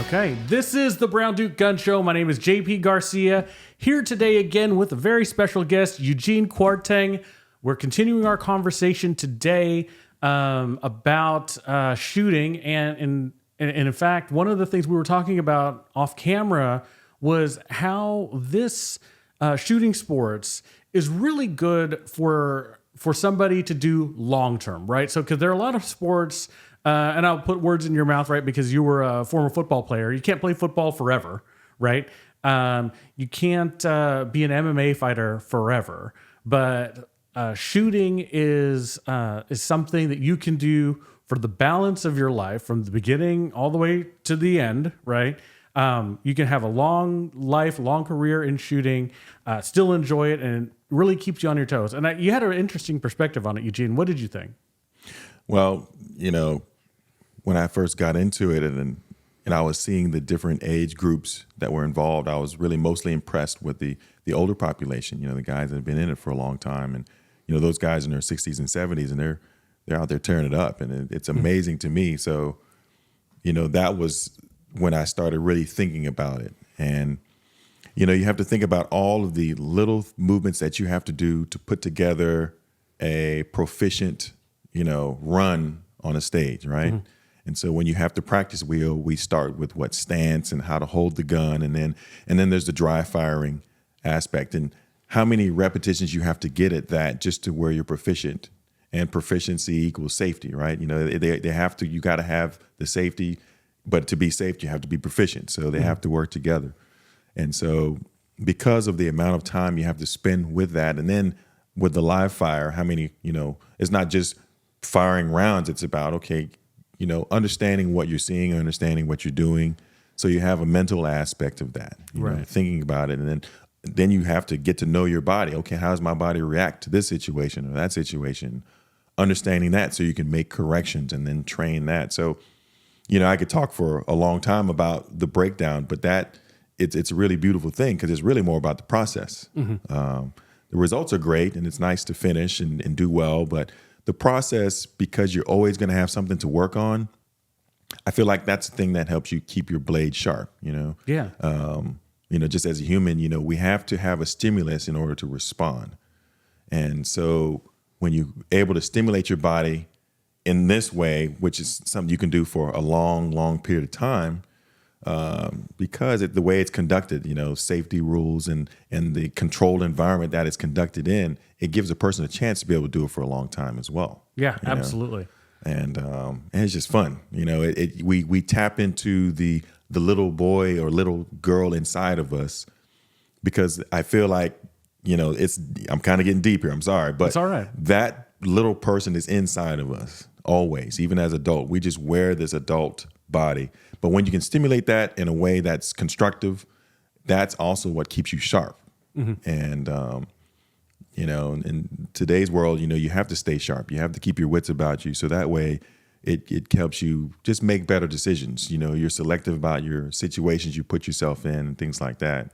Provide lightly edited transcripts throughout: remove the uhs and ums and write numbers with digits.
Okay, this is the Brown Duke Gun Show. My name is JP Garcia, here today again with a very special guest, Eugene Kwarteng. We're continuing our conversation today about shooting, and in fact, one of the things we were talking about off camera was how this shooting sports is really good for somebody to do long term, right? So, because there are a lot of sports. And I'll put words in your mouth, right? Because you were a former football player. You can't play football forever, right? You can't be an MMA fighter forever. But shooting is something that you can do for the balance of your life, from the beginning all the way to the end, right? You can have a long life, long career in shooting, still enjoy it, and it really keeps you on your toes. And you had an interesting perspective on it, Eugene. What did you think? Well, when I first got into it and I was seeing the different age groups that were involved, I was really mostly impressed with the older population, the guys that have been in it for a long time. And, those guys in their 60s and 70s, and they're out there tearing it up. And it's amazing to me. So, that was when I started really thinking about it. And, you have to think about all of the little movements that you have to do to put together a proficient, run on a stage, right? Mm-hmm. And so when you have to practice wheel, we start with what stance and how to hold the gun, and then there's the dry firing aspect and how many repetitions you have to get at that just to where you're proficient. And proficiency equals safety, right? They have to. You got to have the safety, but to be safe, you have to be proficient. So they have to work together. And so because of the amount of time you have to spend with that, and then with the live fire, how many? It's not just firing rounds. It's about understanding what you're seeing, understanding what you're doing. So you have a mental aspect of that, right? Thinking about it. And then you have to get to know your body. Okay, how does my body react to this situation or that situation? Understanding that so you can make corrections and then train that. So, I could talk for a long time about the breakdown, but it's a really beautiful thing because it's really more about the process. Mm-hmm. The results are great and it's nice to finish and do well, but the process, because you're always going to have something to work on, I feel like that's the thing that helps you keep your blade sharp, Yeah. Just as a human, we have to have a stimulus in order to respond. And so when you're able to stimulate your body in this way, which is something you can do for a long, long period of time, because the way it's conducted, safety rules and the controlled environment that it's conducted in, it gives a person a chance to be able to do it for a long time as well. Yeah, absolutely. And it's just fun. We tap into the little boy or little girl inside of us, because I feel like, I'm kind of getting deep here. I'm sorry, but it's all right. That little person is inside of us always, even as adult. We just wear this adult body. But when you can stimulate that in a way that's constructive, that's also what keeps you sharp. Mm-hmm. And, in today's world, you have to stay sharp. You have to keep your wits about you. So that way it helps you just make better decisions. You're selective about your situations you put yourself in and things like that.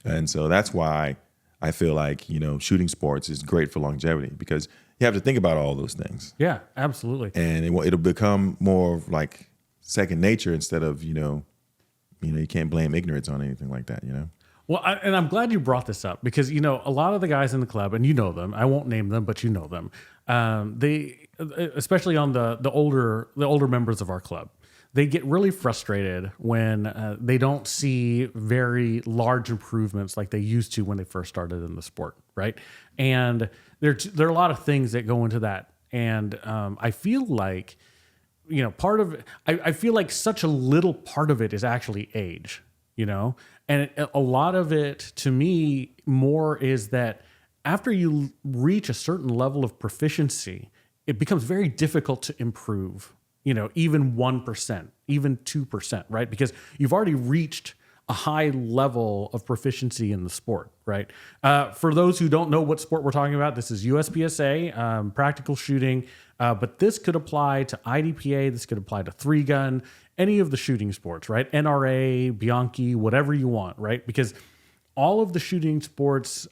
And so that's why I feel like, shooting sports is great for longevity, because you have to think about all those things. Yeah, absolutely. And it'll become more like second nature instead of, you can't blame ignorance on anything like that, Well, and I'm glad you brought this up because, a lot of the guys in the club, and you know them, I won't name them, but you know them. They, especially on the older members of our club, they get really frustrated when they don't see very large improvements like they used to when they first started in the sport, right? And there are a lot of things that go into that. And I feel like, part of it, I feel like such a little part of it is actually age, And a lot of it, to me, more is that after you reach a certain level of proficiency, it becomes very difficult to improve, even 1%, even 2%, right? Because you've already reached a high level of proficiency in the sport, right? For those who don't know what sport we're talking about, this is USPSA, practical shooting, but this could apply to IDPA, this could apply to 3-gun, any of the shooting sports, right? NRA, Bianchi, whatever you want, right? Because all of the shooting sports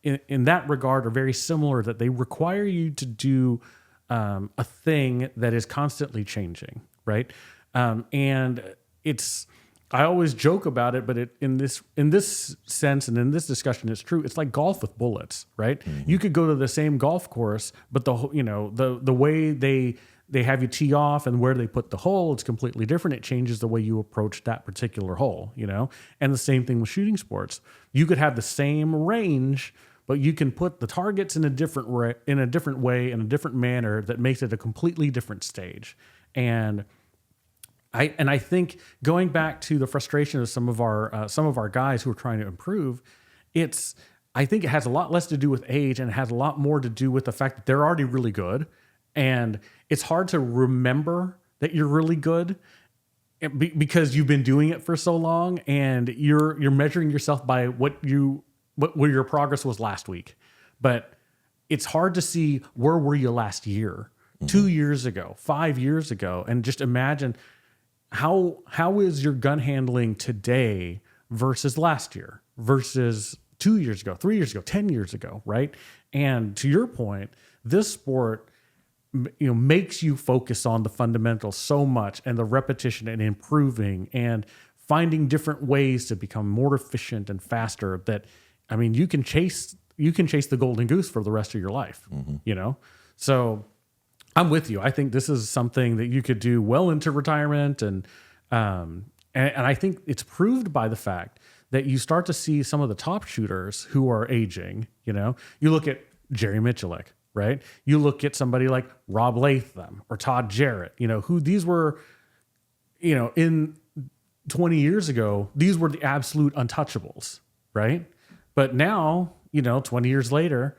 in that regard are very similar, that they require you to do a thing that is constantly changing, right? And it's I always joke about it, but in this sense and in this discussion, it's true. It's like golf with bullets, right? You could go to the same golf course, but the way they have you tee off and where they put the hole, it's completely different. It changes the way you approach that particular hole, And the same thing with shooting sports. You could have the same range, but you can put the targets in a different way, in a different manner that makes it a completely different stage. And I think going back to the frustration of some of our guys who are trying to improve, I think it has a lot less to do with age and it has a lot more to do with the fact that they're already really good, and it's hard to remember that you're really good because you've been doing it for so long, and you're measuring yourself by what your progress was last week, but it's hard to see where were you last year, 2 years ago, 5 years ago, and just imagine. How is your gun handling today versus last year, versus 2 years ago, 3 years ago, 10 years ago, right? And to your point, this sport, makes you focus on the fundamentals so much, and the repetition and improving and finding different ways to become more efficient and faster. That, you can chase the golden goose for the rest of your life, So I'm with you. I think this is something that you could do well into retirement, and I think it's proved by the fact that you start to see some of the top shooters who are aging. You look at Jerry Miculek, right? You look at somebody like Rob Latham or Todd Jarrett. Who these were. In 20 years ago, these were the absolute untouchables, right? But now, 20 years later,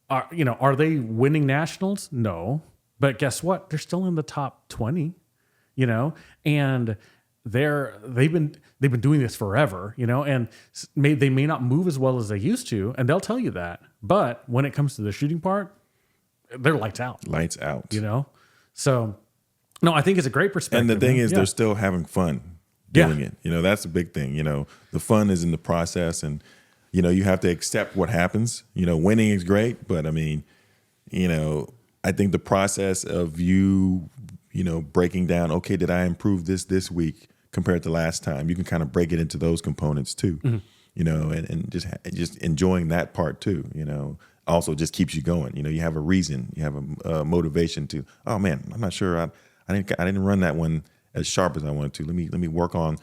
are they winning nationals? No. But guess what? They're still in the top 20, and they've been doing this forever, and they may not move as well as they used to, and they'll tell you that. But when it comes to the shooting part, they're lights out. Lights out. So no, I think it's a great perspective. And the thing is, they're still having fun doing it. That's the big thing. The fun is in the process, and you have to accept what happens. Winning is great, but I think the process of you breaking down, okay, did I improve this week compared to last time? You can kind of break it into those components too, and just enjoying that part too, also just keeps you going. You have a reason, you have a motivation to, oh man, I'm not sure. I didn't run that one as sharp as I wanted to. Let me work on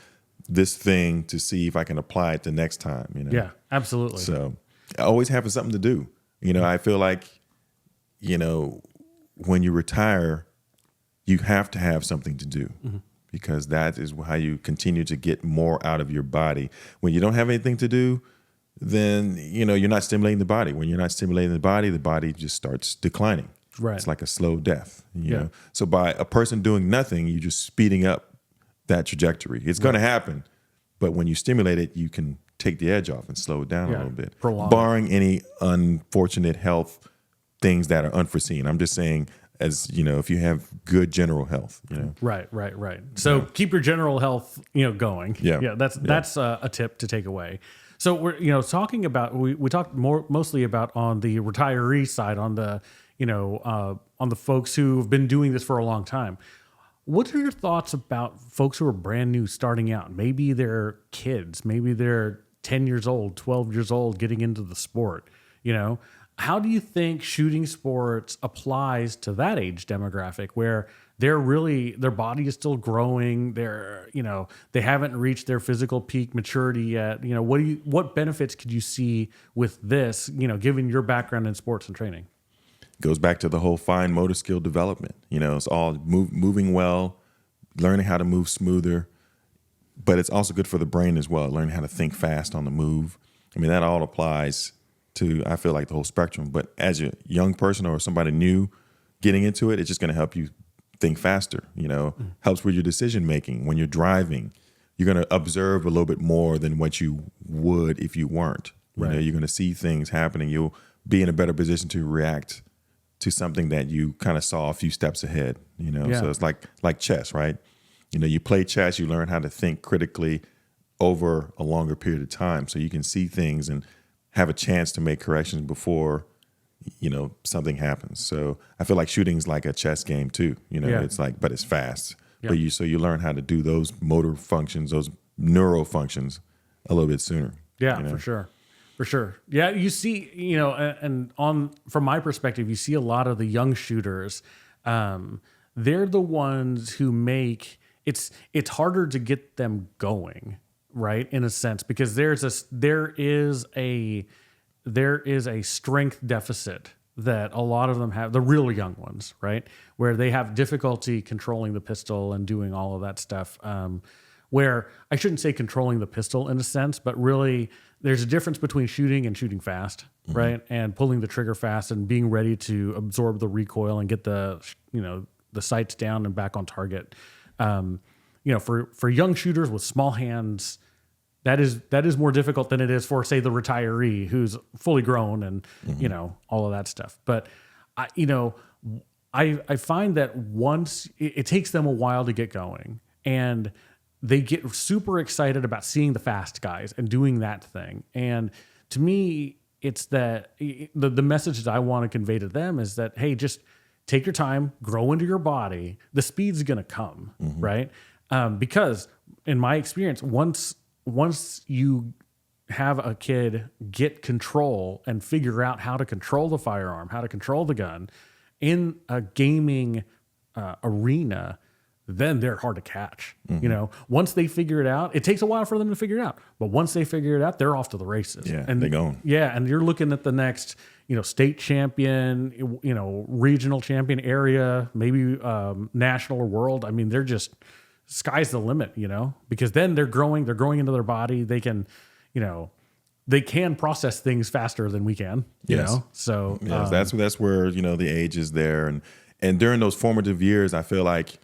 this thing to see if I can apply it the next time, Yeah, absolutely. So always having something to do. I feel like, when you retire, you have to have something to do, because that is how you continue to get more out of your body. When you don't have anything to do, then, you're not stimulating the body. When you're not stimulating the body just starts declining. Right. It's like a slow death, you know? So by a person doing nothing, you're just speeding up that trajectory. It's going to happen, but when you stimulate it, you can take the edge off and slow it down a little bit, barring any unfortunate health things that are unforeseen. I'm just saying, as if you have good general health, Right. So keep your general health, going. Yeah. That's a tip to take away. So we're, talking about, we talked mostly about on the retiree side, on the, on the folks who've been doing this for a long time. What are your thoughts about folks who are brand new starting out? Maybe they're kids, maybe they're 10 years old, 12 years old, getting into the sport, How do you think shooting sports applies to that age demographic where their body is still growing? They haven't reached their physical peak maturity yet. What benefits could you see with this, given your background in sports and training? Goes back to the whole fine motor skill development. It's all moving well, learning how to move smoother, but it's also good for the brain as well, learning how to think fast on the move. That all applies to, I feel like, the whole spectrum. But as a young person or somebody new getting into it, it's just going to help you think faster, helps with your decision making. When you're driving, you're going to observe a little bit more than what you would if you weren't. Right. You're going to see things happening. You'll be in a better position to react to something that you kind of saw a few steps ahead, So it's like chess, right? You play chess, you learn how to think critically over a longer period of time, so you can see things and have a chance to make corrections before, something happens. So I feel like shooting's like a chess game too. It's like, but it's fast. Yeah. But you learn how to do those motor functions, those neuro functions a little bit sooner. Yeah, you know? for sure. For sure. Yeah, you see, and on from my perspective, you see a lot of the young shooters. They're the ones who make it's harder to get them going, right? In a sense, because there is a strength deficit that a lot of them have, the real young ones, right? Where they have difficulty controlling the pistol and doing all of that stuff. Where I shouldn't say controlling the pistol in a sense, but really there's a difference between shooting and shooting fast, right? And pulling the trigger fast and being ready to absorb the recoil and get the sights down and back on target. For young shooters with small hands, that is more difficult than it is for, say, the retiree who's fully grown and all of that stuff. But I find that once it takes them a while to get going, and they get super excited about seeing the fast guys and doing that thing. And to me, it's that the message that I want to convey to them is that, hey, just take your time, grow into your body. The speed's going to come, right? Because in my experience, once you have a kid get control and figure out how to control the firearm, how to control the gun in a gaming arena, then they're hard to catch. Once they figure it out, it takes a while for them to figure it out. But once they figure it out, they're off to the races. Yeah, and they're going. Yeah, and you're looking at the next, state champion, regional champion, area, maybe national or world. I mean, they're just sky's the limit, because then they're growing into their body. They can, they can process things faster than we can. You know, so that's where the age is there, and during those formative years, I feel like.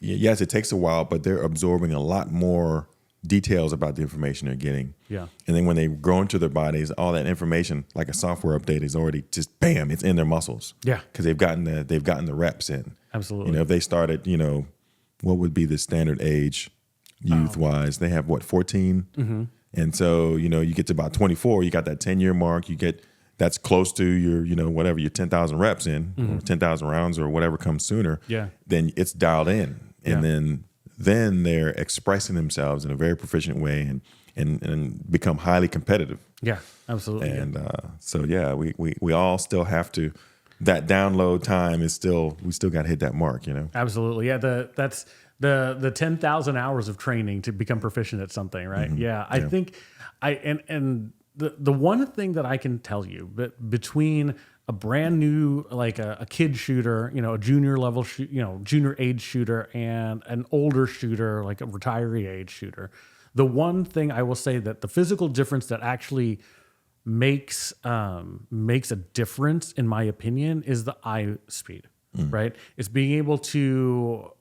Yes, it takes a while, but they're absorbing a lot more details about the information they're getting. Yeah. And then when they grow into their bodies, all that information, like a software update, is already just bam, it's in their muscles. Yeah. Because they've gotten the reps in. Absolutely. If they started, what would be the standard age youth wise? They have 14? Mm-hmm. And so, you get to about 24, you got that 10-year mark, that's close to your, whatever, your 10,000 reps in, or 10,000 rounds or whatever comes sooner, then it's dialed in. And then they're expressing themselves in a very proficient way and become highly competitive. Yeah, absolutely. And we all still have to, that download time we still got to hit that mark, Absolutely. Yeah, that's the 10,000 hours of training to become proficient at something, right? Mm-hmm. I think the one thing that I can tell you, but between a brand new, like a kid shooter, a junior level, junior age shooter, and an older shooter, like a retiree age shooter, the one thing I will say that the physical difference that actually makes a difference, in my opinion, is the eye speed, right? It's being able to,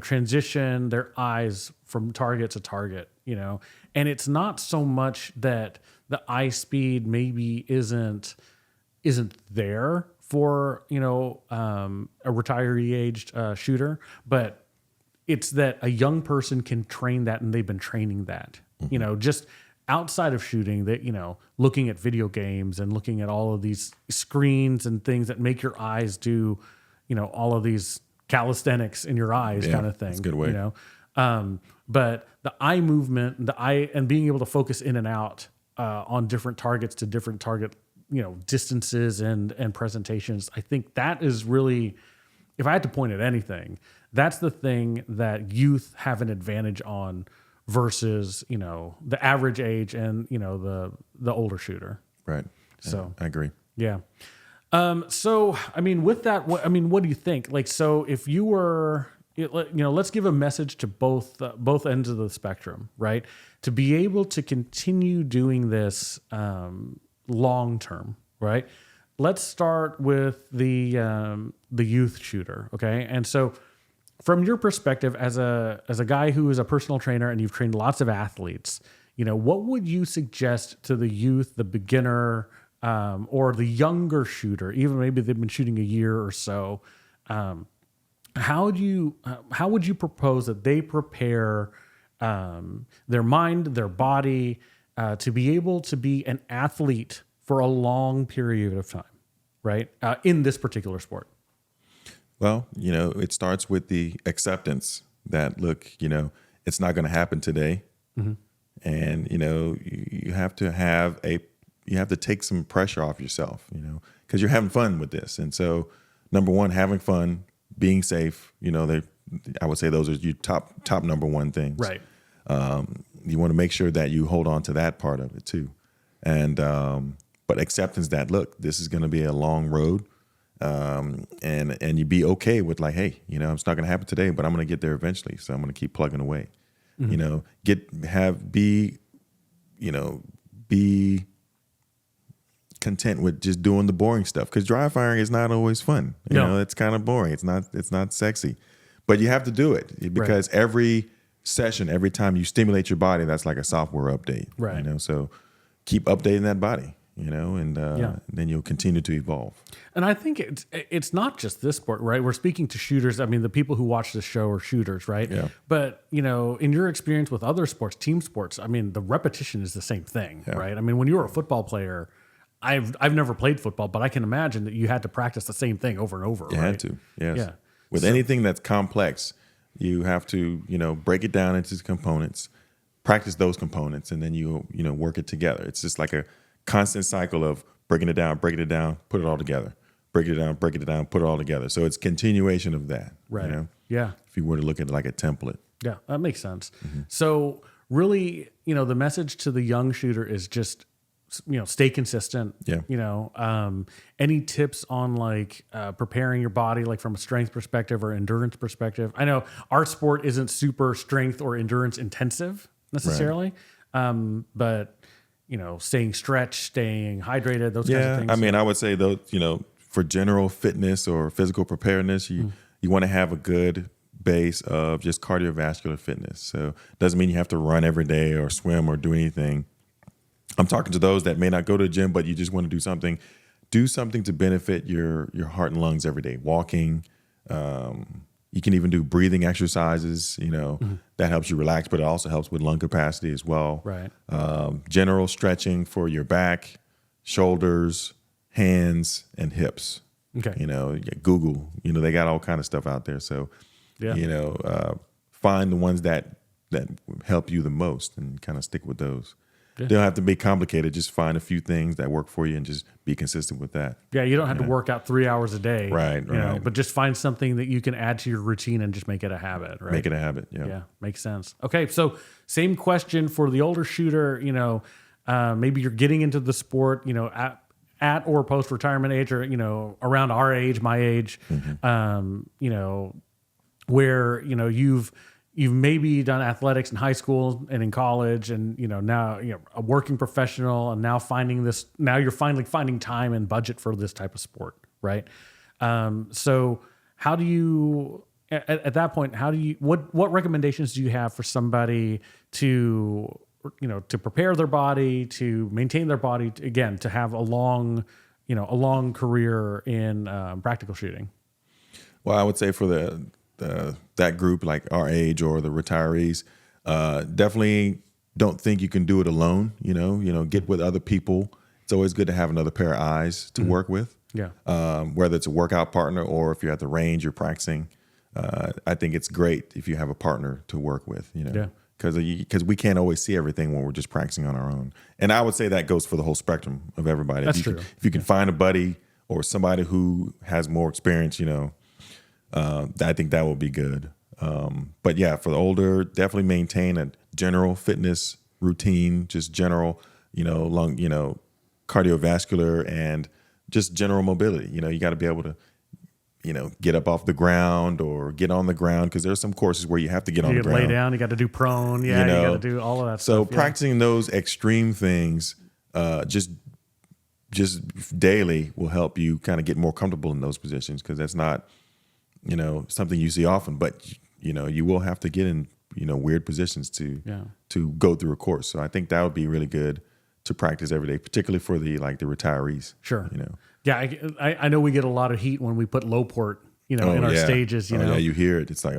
transition their eyes from target to target, and it's not so much that the eye speed maybe isn't there for a retiree aged shooter, but it's that a young person can train that, and they've been training that. Just outside of shooting, that looking at video games and looking at all of these screens and things that make your eyes do all of these calisthenics in your eyes, kind of thing. That's a good way. But the eye movement, and being able to focus in and out on different targets to different target, distances and presentations. I think that is really, if I had to point at anything, that's the thing that youth have an advantage on versus, the average age and, the older shooter. Right. So I agree. Yeah. So, I mean, with that, what do you think? Like, so if you were, let's give a message to both ends of the spectrum, right? To be able to continue doing this long term, right? Let's start with the youth shooter, okay? And so, from your perspective, as a guy who is a personal trainer and you've trained lots of athletes, what would you suggest to the youth, the beginner, or the younger shooter, even maybe they've been shooting a year or so? How would you propose that they prepare their mind, their body, to be able to be an athlete for a long period of time, right? In this particular sport? Well, it starts with the acceptance that, look, it's not going to happen today. And, you have to take some pressure off yourself, because you're having fun with this. And so number one, having fun, being safe, I would say those are your top number one things. Right. You want to make sure that you hold on to that part of it too. And, but acceptance that, look, this is going to be a long road. And you be okay with like, hey, it's not going to happen today, but I'm going to get there eventually. So I'm going to keep plugging away, be content with just doing the boring stuff. Cause dry firing is not always fun. It's kind of boring. It's not sexy, but you have to do it because every session, every time you stimulate your body, that's like a software update, right? So keep updating that body, and then you'll continue to evolve. And I think it's not just this sport, right? We're speaking to shooters. I mean, the people who watch this show are shooters, right? Yeah. But, in your experience with other sports, team sports, I mean, the repetition is the same thing, right? I mean, when you were a football player, I've never played football, but I can imagine that you had to practice the same thing over and over, You right? had to, yes. Yeah. With anything that's complex, you have to, break it down into components, practice those components, and then you work it together. It's just like a constant cycle of breaking it down, put it all together. Break it down, put it all together. So it's continuation of that. Right. Yeah. If you were to look at it like a template. Yeah, that makes sense. So really, the message to the young shooter is just, stay consistent. Yeah. Any tips on like preparing your body, like from a strength perspective or endurance perspective? I know our sport isn't super strength or endurance intensive necessarily, but staying stretched, staying hydrated, those kinds of things. I mean, I would say though, for general fitness or physical preparedness, you want to have a good base of just cardiovascular fitness. So it doesn't mean you have to run every day or swim or do anything. I'm talking to those that may not go to the gym, but you just want to do something to benefit your heart and lungs every day. Walking, you can even do breathing exercises, that helps you relax, but it also helps with lung capacity as well. Right. General stretching for your back, shoulders, hands, and hips. Okay. Google, they got all kind of stuff out there. So, find the ones that help you the most and kind of stick with those. Yeah. They don't have to be complicated. Just find a few things that work for you and just be consistent with that. Yeah, you don't have to work out 3 hours a day. Right. But just find something that you can add to your routine and just make it a habit, right? Make it a habit, yeah. Yeah, makes sense. Okay, so same question for the older shooter, maybe you're getting into the sport, at or post-retirement age or, around our age, my age, where, you've maybe done athletics in high school and in college and, now, a working professional and now you're finally finding time and budget for this type of sport, right? So how do you, at that point, what recommendations do you have for somebody to prepare their body, to maintain their body, again, to have a long career in practical shooting? Well, I would say for that group, like our age or the retirees, definitely don't think you can do it alone. Get with other people. It's always good to have another pair of eyes to work with. Yeah. Whether it's a workout partner or if you're at the range, you're practicing. I think it's great if you have a partner to work with. Yeah. Because we can't always see everything when we're just practicing on our own. And I would say that goes for the whole spectrum of everybody. That's true. If you can find a buddy or somebody who has more experience, I think that will be good. But yeah, for the older, definitely maintain a general fitness routine, just general, lung, cardiovascular and just general mobility. You got to be able to, get up off the ground or get on the ground because there's some courses where you have to get on the ground. You lay down, you got to do prone, you got to do all of that so stuff. Practicing those extreme things, just daily will help you kind of get more comfortable in those positions because that's not, something you see often, but you will have to get in, weird positions to go through a course. So I think that would be really good to practice every day, particularly for the retirees. Sure. Yeah. I know we get a lot of heat when we put low port in our yeah. stages, Yeah, you hear it. It's like,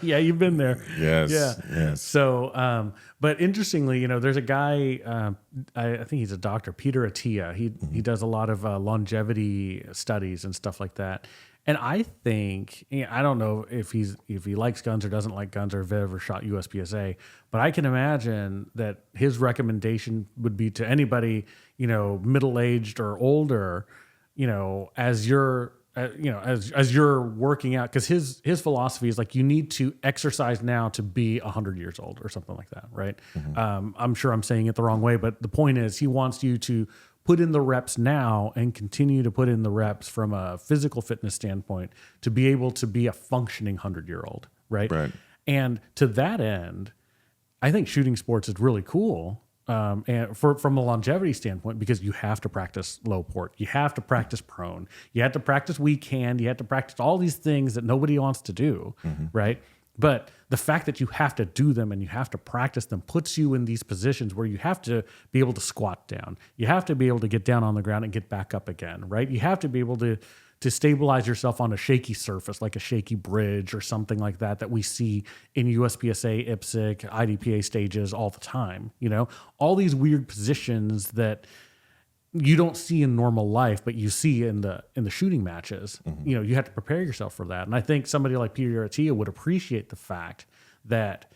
yeah, you've been there. Yes. Yeah. Yes. So, but interestingly, there's a guy, I think he's a doctor, Peter Attia. He does a lot of longevity studies and stuff like that. And I think, I don't know if he likes guns or doesn't like guns or if he ever shot USPSA, but I can imagine that his recommendation would be to anybody, middle-aged or older, as you're, as you're working out, because his philosophy is like, you need to exercise now to be 100 years old or something like that, right? I'm sure I'm saying it the wrong way, but the point is he wants you to put in the reps now and continue to put in the reps from a physical fitness standpoint to be able to be a functioning 100-year-old, right? Right. And to that end, I think shooting sports is really cool. And from a longevity standpoint, because you have to practice low port, you have to practice prone, you have to practice weak hand, you have to practice all these things that nobody wants to do, right? But the fact that you have to do them and you have to practice them puts you in these positions where you have to be able to squat down. You have to be able to get down on the ground and get back up again, right? You have to be able to stabilize yourself on a shaky surface, like a shaky bridge or something like that we see in USPSA, IPSC, IDPA stages all the time. All these weird positions that you don't see in normal life, but you see in the shooting matches. You have to prepare yourself for that. And I think somebody like Peter Attia would appreciate the fact that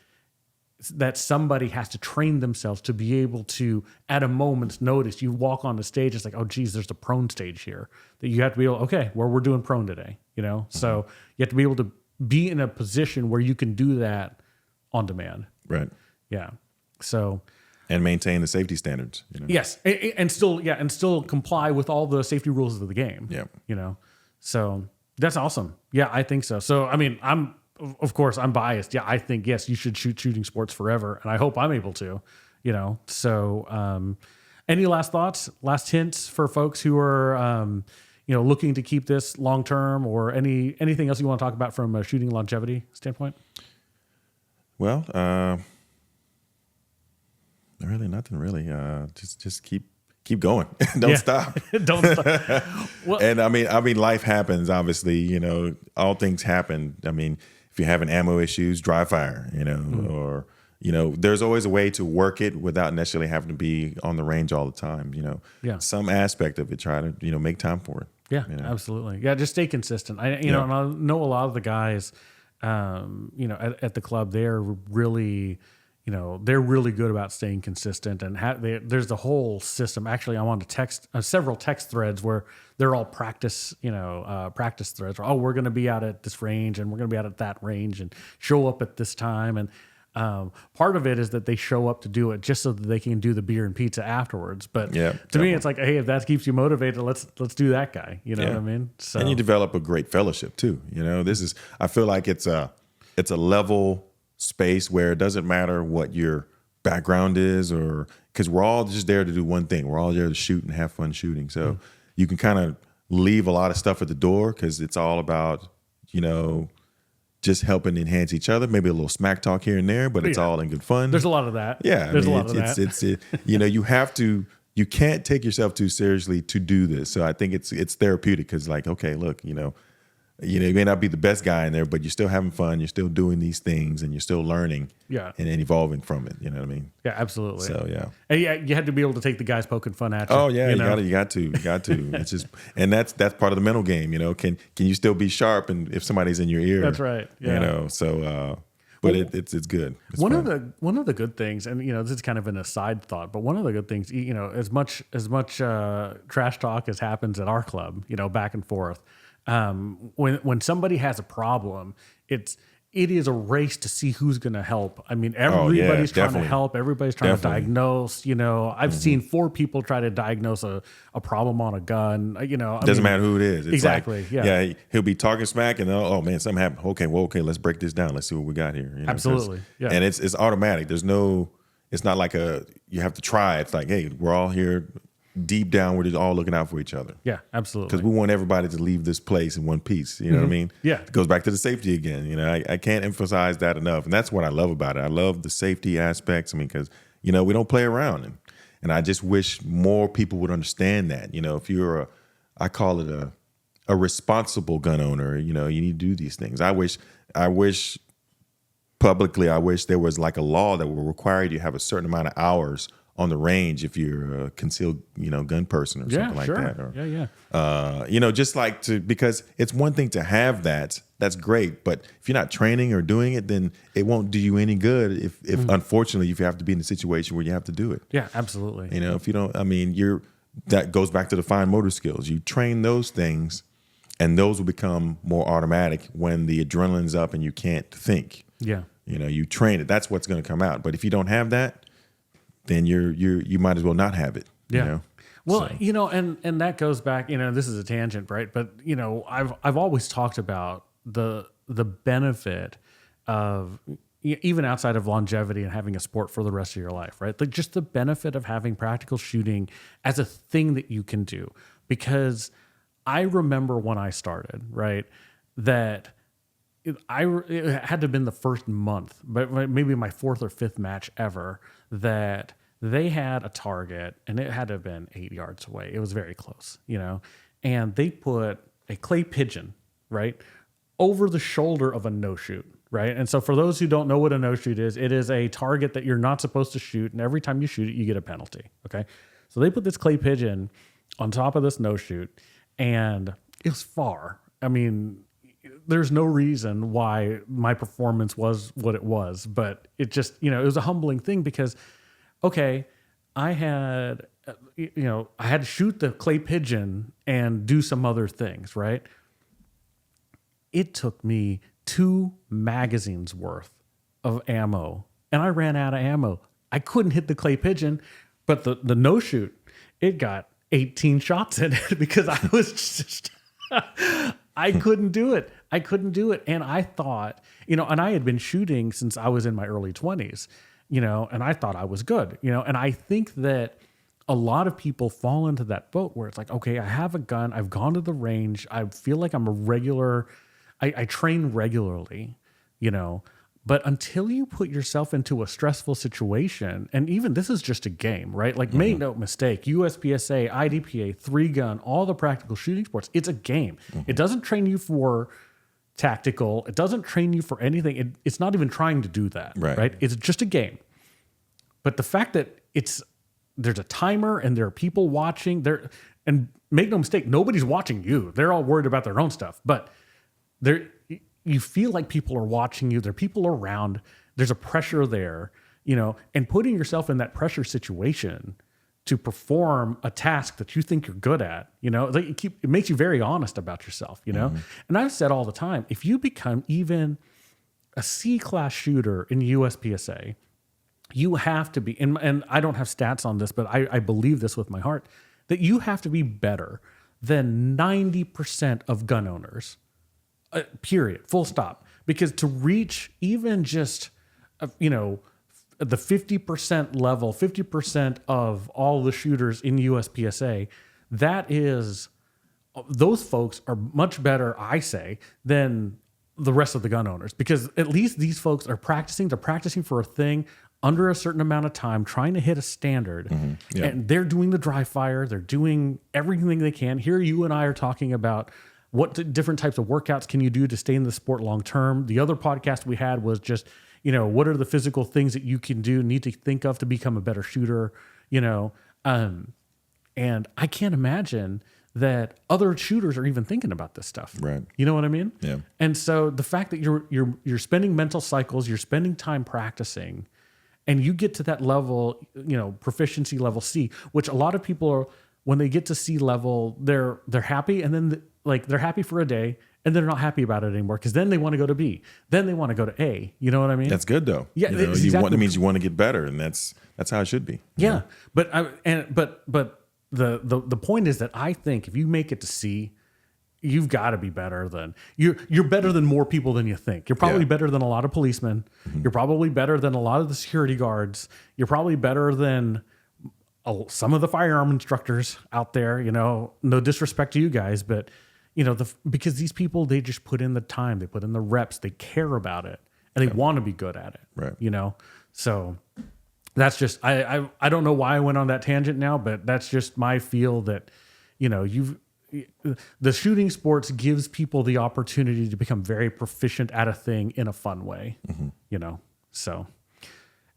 somebody has to train themselves to be able to, at a moment's notice, you walk on the stage, it's like, oh geez, there's a prone stage here that you have to be able, okay, well, we're doing prone today, So you have to be able to be in a position where you can do that on demand. Right. Yeah. So, and maintain the safety standards. Yes, and still comply with all the safety rules of the game. Yeah. So that's awesome. Yeah, I think so. So I mean, of course I'm biased. Yeah, I think yes, you should shoot shooting sports forever, and I hope I'm able to. So any last thoughts, last hints for folks who are looking to keep this long term, or anything else you want to talk about from a shooting longevity standpoint? Well, really nothing really. Just keep going. Don't stop. Don't stop. Well, and I mean, life happens. Obviously, all things happen. I mean, if you're having ammo issues, dry fire. Or there's always a way to work it without necessarily having to be on the range all the time. Yeah. Some aspect of it. Try to make time for it. Yeah, absolutely. Yeah, just stay consistent. And I know a lot of the guys, at the club, they're really good about staying consistent, and there's a whole system. Actually, I'm on several text threads where they're all practice threads. Oh, we're going to be out at this range, and we're going to be out at that range, and show up at this time. And part of it is that they show up to do it just so that they can do the beer and pizza afterwards. But to me, it's like, hey, if that keeps you motivated, let's do that guy. You know what I mean? So, and you develop a great fellowship too. I feel like it's a level space where it doesn't matter what your background is, or because we're all just there to do one thing. We're all there to shoot and have fun shooting. So you can kind of leave a lot of stuff at the door because it's all about, just helping enhance each other. Maybe a little smack talk here and there, but it's all in good fun. There's a lot of that. Yeah. There's a lot of that. You can't take yourself too seriously to do this. So I think it's therapeutic because like, okay, look, you may not be the best guy in there, but you're still having fun. You're still doing these things, and you're still learning, and evolving from it. You know what I mean? Yeah, absolutely. So yeah, and you had to be able to take the guys poking fun at you. Oh yeah, you got to. It's just, and that's part of the mental game. Can you still be sharp, and if somebody's in your ear? That's right. Yeah. But it's good. It's one fun. of the good things, and this is kind of an aside thought, but one of the good things, as much trash talk as happens at our club, back and forth. When somebody has a problem, it is a race to see who's going to help. I mean, everybody's trying to help. Everybody's trying to diagnose. I've seen 4 people try to diagnose a problem on a gun. Doesn't matter who it is. It's exactly. Like, he'll be talking smack, and oh man, something happened. Okay, let's break this down. Let's see what we got here. Absolutely. Yeah. And it's automatic. It's not like you have to try. It's like, hey, we're all here. Deep down, we're just all looking out for each other. Yeah, absolutely. Because we want everybody to leave this place in one piece. You know what I mean? Yeah. It goes back to the safety again. I can't emphasize that enough. And that's what I love about it. I love the safety aspects. Because, we don't play around. And I just wish more people would understand that. If you're I call it a a responsible gun owner, you need to do these things. I wish publicly, I wish there was like a law that would require you to have a certain amount of hours on the range if you're a concealed, gun person or something like that. Or, just like because it's one thing to have that's great. But if you're not training or doing it, then it won't do you any good if unfortunately, if you have to be in a situation where you have to do it. Yeah, absolutely. If you don't, that goes back to the fine motor skills. You train those things and those will become more automatic when the adrenaline's up and you can't think. Yeah. You train it. That's what's going to come out. But if you don't have that, then you might as well not have it. Yeah. Well, and that goes back, this is a tangent, right? But, I've always talked about the benefit of, even outside of longevity and having a sport for the rest of your life, right? Like just the benefit of having practical shooting as a thing that you can do. Because I remember when I started, right, that it had to have been the first month, but maybe my fourth or fifth match ever, that they had a target and it had to have been 8 yards away. It was very close, and they put a clay pigeon, right, over the shoulder of a no-shoot, right? And so for those who don't know what a no-shoot is, it is a target that you're not supposed to shoot, and every time you shoot it, you get a penalty, okay? So they put this clay pigeon on top of this no-shoot, and it was far. There's no reason why my performance was what it was, but it just, it was a humbling thing because, okay, I had to shoot the clay pigeon and do some other things, right? It took me 2 magazines worth of ammo and I ran out of ammo. I couldn't hit the clay pigeon, but the no shoot, it got 18 shots in it because I was just, I couldn't do it. And I thought, and I had been shooting since I was in my early 20s, and I thought I was good, and I think that a lot of people fall into that boat where it's like, okay, I have a gun. I've gone to the range. I feel like I'm a regular, I train regularly, but until you put yourself into a stressful situation, and even this is just a game, right? Like, make no mistake, USPSA, IDPA, 3-gun, all the practical shooting sports, it's a game. It doesn't train you for tactical. It doesn't train you for anything. It's not even trying to do that, right? It's just a game. But the fact that there's a timer and there are people watching there, and make no mistake, nobody's watching you. They're all worried about their own stuff, but you feel like people are watching you. There are people around. There's a pressure there, and putting yourself in that pressure situation to perform a task that you think you're good at, it makes you very honest about yourself, And I've said all the time, if you become even a C-class shooter in USPSA, you have to be, and I don't have stats on this, but I believe this with my heart, that you have to be better than 90% of gun owners. Period. Full stop. Because to reach even just, the 50% level, 50% of all the shooters in USPSA, those folks are much better, I say, than the rest of the gun owners. Because at least these folks are practicing. They're practicing for a thing under a certain amount of time, trying to hit a standard. And they're doing the dry fire. They're doing everything they can. Here you and I are talking about what different types of workouts can you do to stay in the sport long term? The other podcast we had was just, what are the physical things that you can do, need to think of to become a better shooter, and I can't imagine that other shooters are even thinking about this stuff. Right. You know what I mean? Yeah. And so the fact that you're spending mental cycles, you're spending time practicing, and you get to that level, proficiency level C, which a lot of people are, when they get to C level, they're happy, and then they're happy for a day, and they're not happy about it anymore because then they want to go to B, then they want to go to A. You know what I mean? That's good though. Yeah, that means you want to get better, and that's how it should be. Yeah, but the point is that I think if you make it to C, you've got to be better than you're better than more people than you think. You're probably better than a lot of policemen. You're probably better than a lot of the security guards. You're probably better than some of the firearm instructors out there. No disrespect to you guys, but because these people, they just put in the time, they put in the reps, they care about it, and they want to be good at it. Right. So that's just I don't know why I went on that tangent now, but that's just my feel that the shooting sports gives people the opportunity to become very proficient at a thing in a fun way, you know? So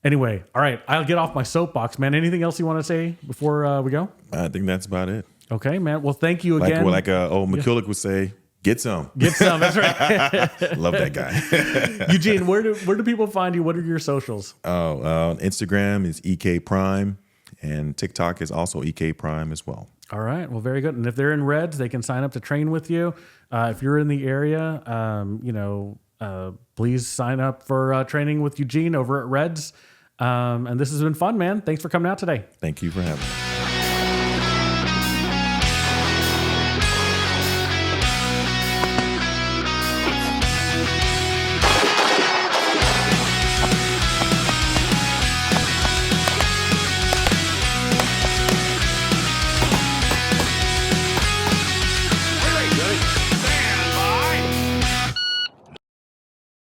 anyway, all right, I'll get off my soapbox, man. Anything else you want to say before we go? I think that's about it. Okay, man. Well, thank you again. Like old McCulloch would say, get some. Get some. That's right. Love that guy. Eugene, where do people find you? What are your socials? Instagram is EK Prime, and TikTok is also EK Prime as well. All right. Well, very good. And if they're in Reds, they can sign up to train with you. If you're in the area, please sign up for training with Eugene over at Reds. And this has been fun, man. Thanks for coming out today. Thank you for having me.